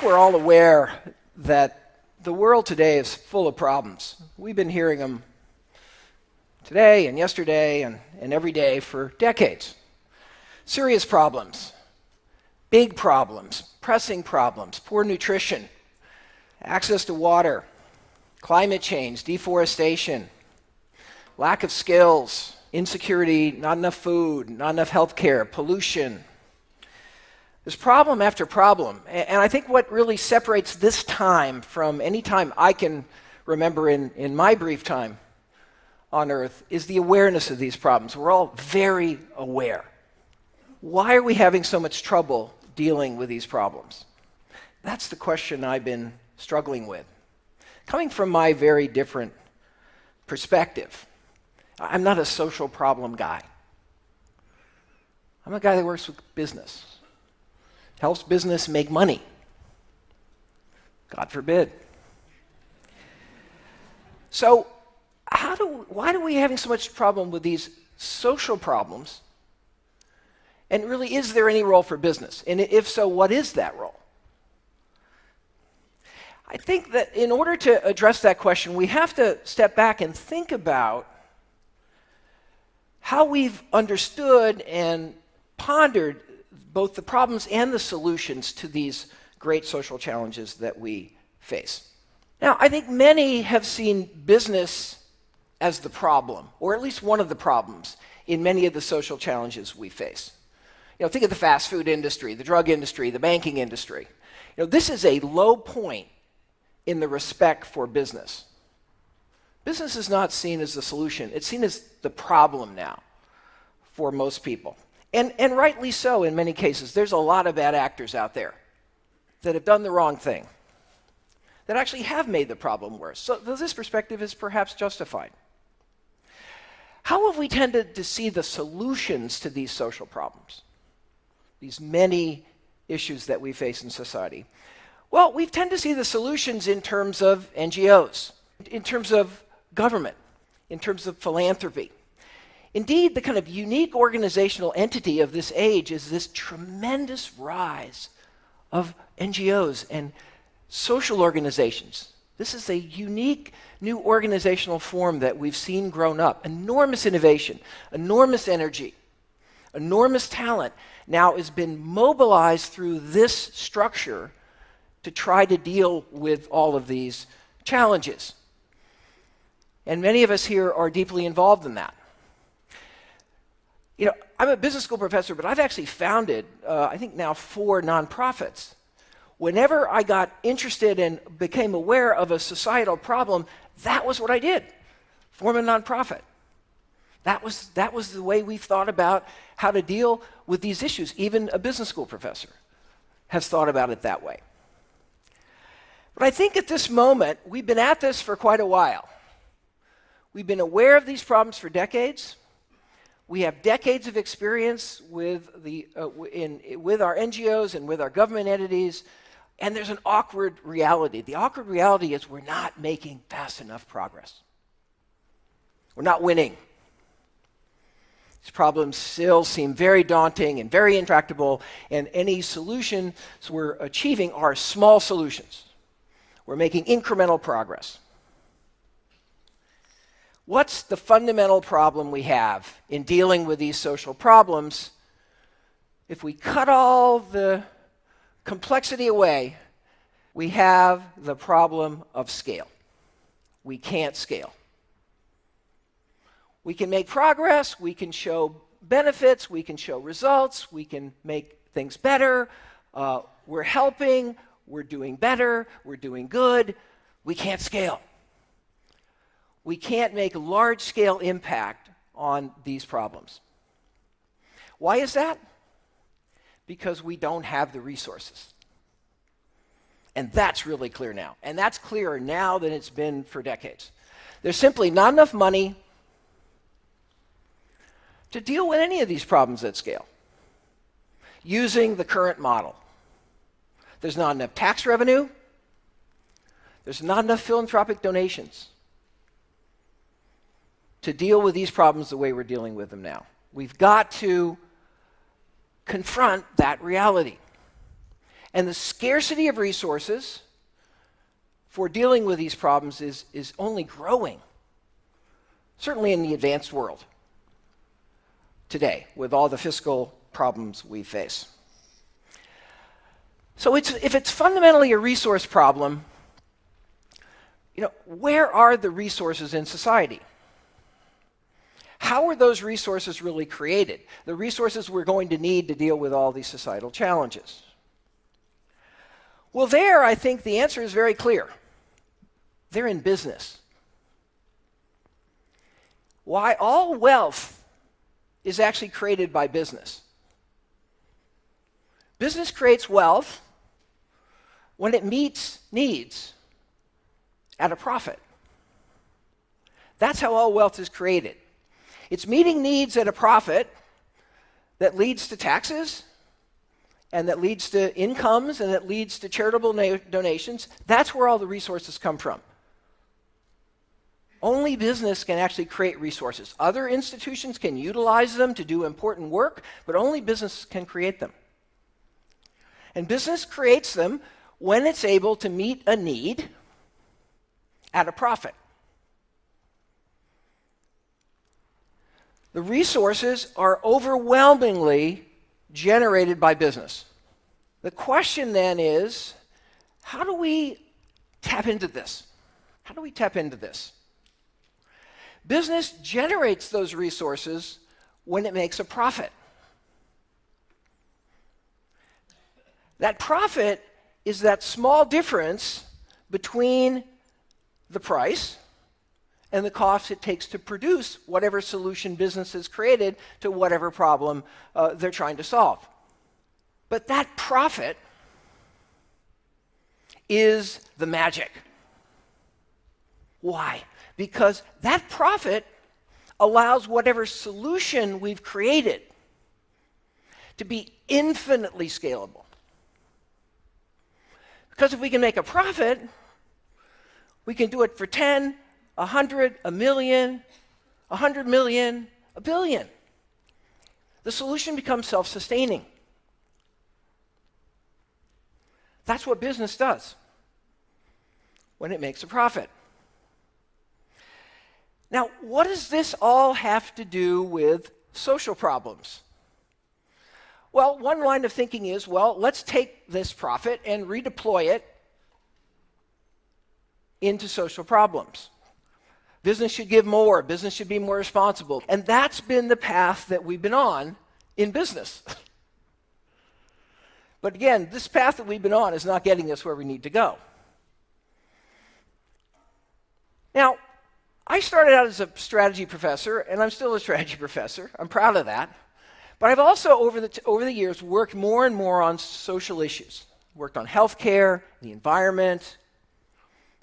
think we're all aware that the world today is full of problems. We've been hearing them today and yesterday and every day for decades. Serious problems, big problems, pressing problems, poor nutrition, access to water, climate change, deforestation, lack of skills, insecurity, not enough food, not enough health care, pollution. There's problem after problem. And I think what really separates this time from any time I can remember in my brief time on Earth is the awareness of these problems. We're all very aware. Why are we having so much trouble dealing with these problems? That's the question I've been struggling with. Coming from my very different perspective, I'm not a social problem guy. I'm a guy that works with business, helps business make money. God forbid. So why are we having so much problem with these social problems? And really, is there any role for business? And if so, what is that role? I think that in order to address that question, we have to step back and think about how we've understood and pondered both the problems and the solutions to these great social challenges that we face. Now, I think many have seen business as the problem, or at least one of the problems, in many of the social challenges we face. Think of the fast food industry, the drug industry, the banking industry. This is a low point in the respect for business. Business is not seen as the solution. It's seen as the problem now for most people. And rightly so in many cases. There's a lot of bad actors out there that have done the wrong thing, that actually have made the problem worse. So this perspective is perhaps justified. How have we tended to see the solutions to these social problems, these many issues that we face in society? Well, we tend to see the solutions in terms of NGOs, in terms of government, in terms of philanthropy. Indeed, the kind of unique organizational entity of this age is this tremendous rise of NGOs and social organizations. This is a unique new organizational form that we've seen grown up. Enormous innovation, enormous energy, enormous talent now has been mobilized through this structure to try to deal with all of these challenges. And many of us here are deeply involved in that. I'm a business school professor, but I've actually founded, I think now 4 nonprofits. Whenever I got interested and became aware of a societal problem, that was what I did. Form a nonprofit. That was the way we've thought about how to deal with these issues. Even a business school professor has thought about it that way. But I think at this moment, we've been at this for quite a while. We've been aware of these problems for decades. We have decades of experience with our NGOs and with our government entities, and there's an awkward reality. The awkward reality is we're not making fast enough progress. We're not winning. These problems still seem very daunting and very intractable, and any solutions we're achieving are small solutions. We're making incremental progress. What's the fundamental problem we have in dealing with these social problems? If we cut all the complexity away, we have the problem of scale. We can't scale. We can make progress, we can show benefits, we can show results, we can make things better. We're helping, we're doing better, we're doing good. We can't scale. We can't make large-scale impact on these problems. Why is that? Because we don't have the resources. And that's really clear now. And that's clearer now than it's been for decades. There's simply not enough money to deal with any of these problems at scale using the current model. There's not enough tax revenue. There's not enough philanthropic donations to deal with these problems the way we're dealing with them now. We've got to confront that reality. And the scarcity of resources for dealing with these problems is only growing, certainly in the advanced world today, with all the fiscal problems we face. So if it's fundamentally a resource problem, where are the resources in society? How are those resources really created? The resources we're going to need to deal with all these societal challenges. Well, there, I think the answer is very clear. They're in business. Why? All wealth is actually created by business. Business creates wealth when it meets needs at a profit. That's how all wealth is created. It's meeting needs at a profit that leads to taxes, and that leads to incomes, and that leads to charitable donations. That's where all the resources come from. Only business can actually create resources. Other institutions can utilize them to do important work, but only business can create them. And business creates them when it's able to meet a need at a profit. The resources are overwhelmingly generated by business. The question then is, how do we tap into this? How do we tap into this? Business generates those resources when it makes a profit. That profit is that small difference between the price and the cost it takes to produce whatever solution business has created to whatever problem they're trying to solve. But that profit is the magic. Why? Because that profit allows whatever solution we've created to be infinitely scalable. Because if we can make a profit, we can do it for 10, 100, a million, 100 million, a billion. The solution becomes self-sustaining. That's what business does when it makes a profit. Now, what does this all have to do with social problems? Well, one line of thinking is, let's take this profit and redeploy it into social problems. Business should give more. Business should be more responsible. And that's been the path that we've been on in business. But again, this path that we've been on is not getting us where we need to go. Now, I started out as a strategy professor, and I'm still a strategy professor. I'm proud of that. But I've also, over the years, worked more and more on social issues. Worked on healthcare, the environment,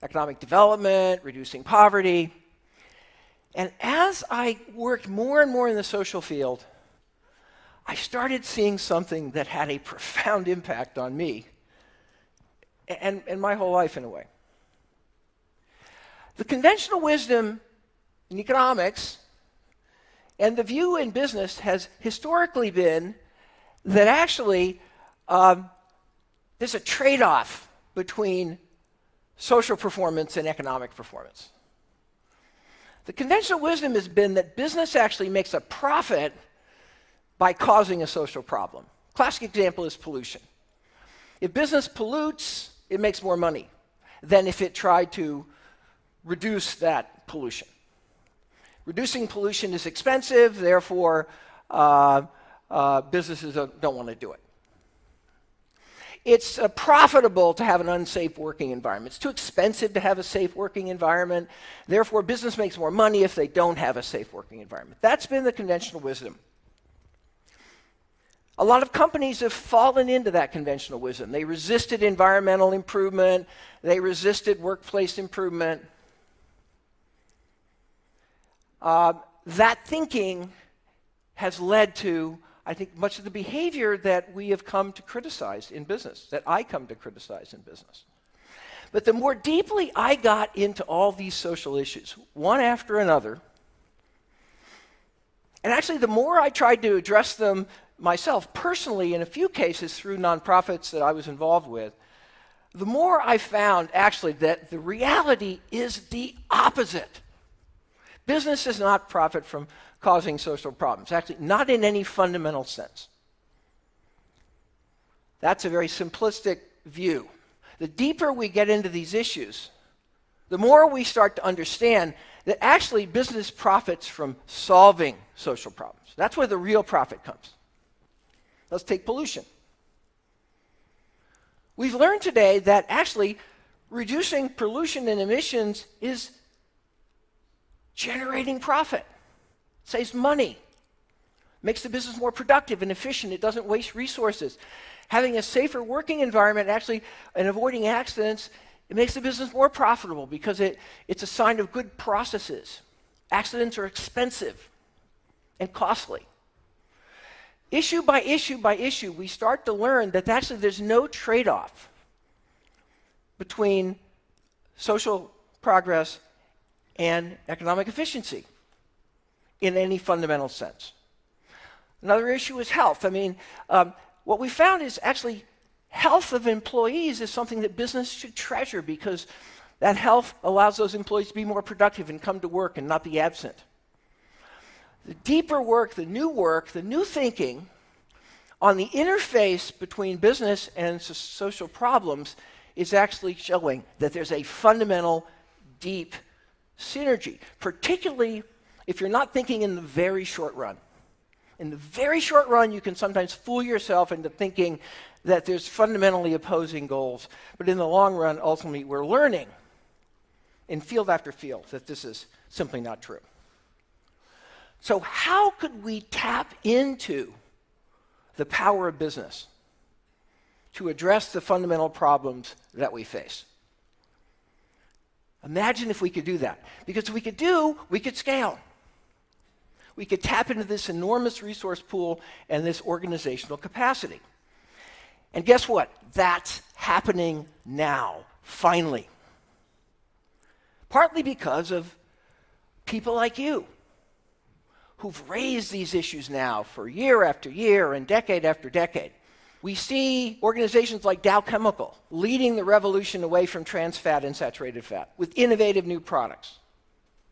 economic development, reducing poverty. And as I worked more and more in the social field, I started seeing something that had a profound impact on me and my whole life in a way. The conventional wisdom in economics and the view in business has historically been that actually there's a trade-off between social performance and economic performance. The conventional wisdom has been that business actually makes a profit by causing a social problem. Classic example is pollution. If business pollutes, it makes more money than if it tried to reduce that pollution. Reducing pollution is expensive, therefore businesses don't want to do it. It's profitable to have an unsafe working environment. It's too expensive to have a safe working environment, therefore business makes more money if they don't have a safe working environment. That's been the conventional wisdom. A lot of companies have fallen into that conventional wisdom. They resisted environmental improvement, they resisted workplace improvement. That thinking has led to, I think, much of the behavior that we have come to criticize in business, that I come to criticize in business. But the more deeply I got into all these social issues, one after another, and actually the more I tried to address them myself personally in a few cases through nonprofits that I was involved with, the more I found actually that the reality is the opposite. Business does not profit from causing social problems, actually not in any fundamental sense. That's a very simplistic view. The deeper we get into these issues, the more we start to understand that actually business profits from solving social problems. That's where the real profit comes. Let's take pollution. We've learned today that actually reducing pollution and emissions is generating profit. It saves money. Makes the business more productive and efficient. It doesn't waste resources. Having a safer working environment actually and avoiding accidents, it makes the business more profitable because it's a sign of good processes. Accidents are expensive and costly. Issue by issue by issue, we start to learn that actually there's no trade-off between social progress and economic efficiency in any fundamental sense. Another issue is health. What we found is actually health of employees is something that business should treasure because that health allows those employees to be more productive and come to work and not be absent. The deeper work, the new thinking on the interface between business and social problems is actually showing that there's a fundamental, deep synergy, particularly if you're not thinking in the very short run. In the very short run, you can sometimes fool yourself into thinking that there's fundamentally opposing goals. But in the long run, ultimately, we're learning in field after field that this is simply not true. So how could we tap into the power of business to address the fundamental problems that we face? Imagine if we could do that. Because if we could scale. We could tap into this enormous resource pool and this organizational capacity. And guess what? That's happening now, finally. Partly because of people like you, who've raised these issues now for year after year and decade after decade. We see organizations like Dow Chemical leading the revolution away from trans fat and saturated fat with innovative new products.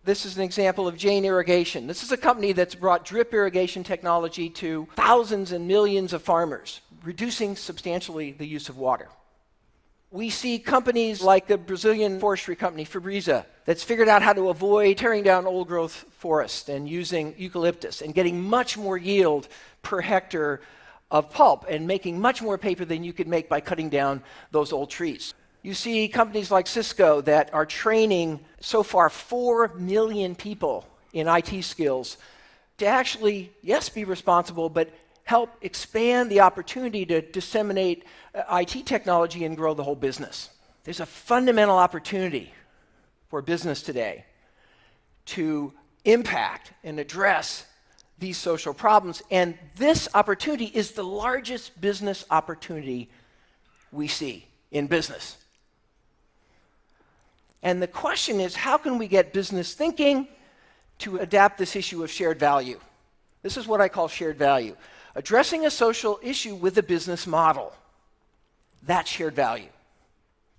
This is an example of Jane Irrigation. This is a company that's brought drip irrigation technology to thousands and millions of farmers, reducing substantially the use of water. We see companies like the Brazilian forestry company Fibreeza that's figured out how to avoid tearing down old growth forests and using eucalyptus and getting much more yield per hectare of pulp and making much more paper than you could make by cutting down those old trees. You see companies like Cisco that are training so far 4 million people in IT skills to actually, yes, be responsible, but help expand the opportunity to disseminate IT technology and grow the whole business. There's a fundamental opportunity for business today to impact and address these social problems, and this opportunity is the largest business opportunity we see in business. And the question is, how can we get business thinking to adapt this issue of shared value? This is what I call shared value. Addressing a social issue with a business model. That's shared value.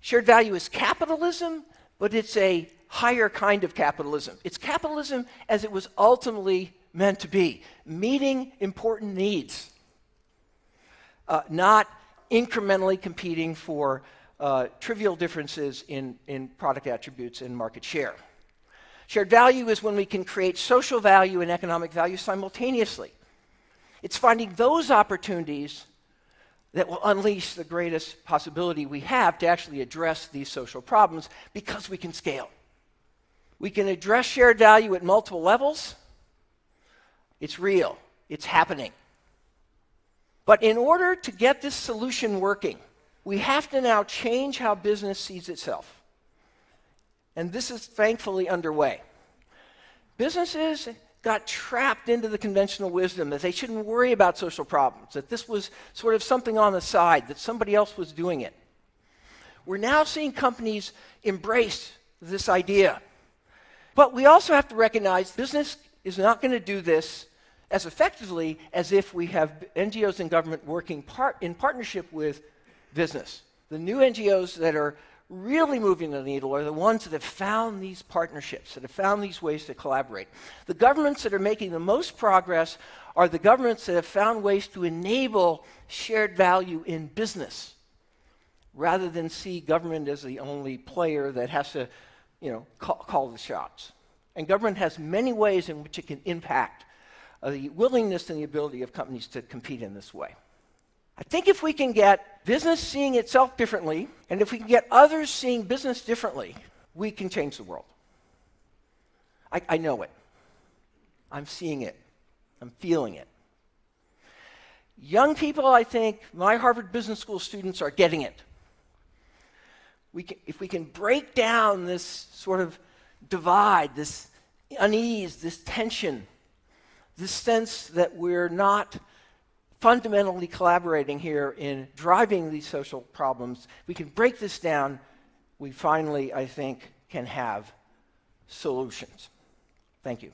Shared value is capitalism, but it's a higher kind of capitalism. It's capitalism as it was ultimately meant to be, meeting important needs, not incrementally competing for trivial differences in product attributes and market share. Shared value is when we can create social value and economic value simultaneously. It's finding those opportunities that will unleash the greatest possibility we have to actually address these social problems because we can scale. We can address shared value at multiple levels. It's real. It's happening. But in order to get this solution working, we have to now change how business sees itself. And this is thankfully underway. Businesses got trapped into the conventional wisdom that they shouldn't worry about social problems, that this was sort of something on the side, that somebody else was doing it. We're now seeing companies embrace this idea. But we also have to recognize business is not going to do this as effectively as if we have NGOs and government working in partnership with business. The new NGOs that are really moving the needle are the ones that have found these partnerships, that have found these ways to collaborate. The governments that are making the most progress are the governments that have found ways to enable shared value in business, rather than see government as the only player that has to, call the shots. And government has many ways in which it can impact the willingness and the ability of companies to compete in this way. I think if we can get business seeing itself differently, and if we can get others seeing business differently, we can change the world. I know it. I'm seeing it. I'm feeling it. Young people, I think, my Harvard Business School students are getting it. If we can break down this sort of divide, this unease, this tension, this sense that we're not fundamentally collaborating here in driving these social problems, we can break this down, we finally, I think, can have solutions. Thank you.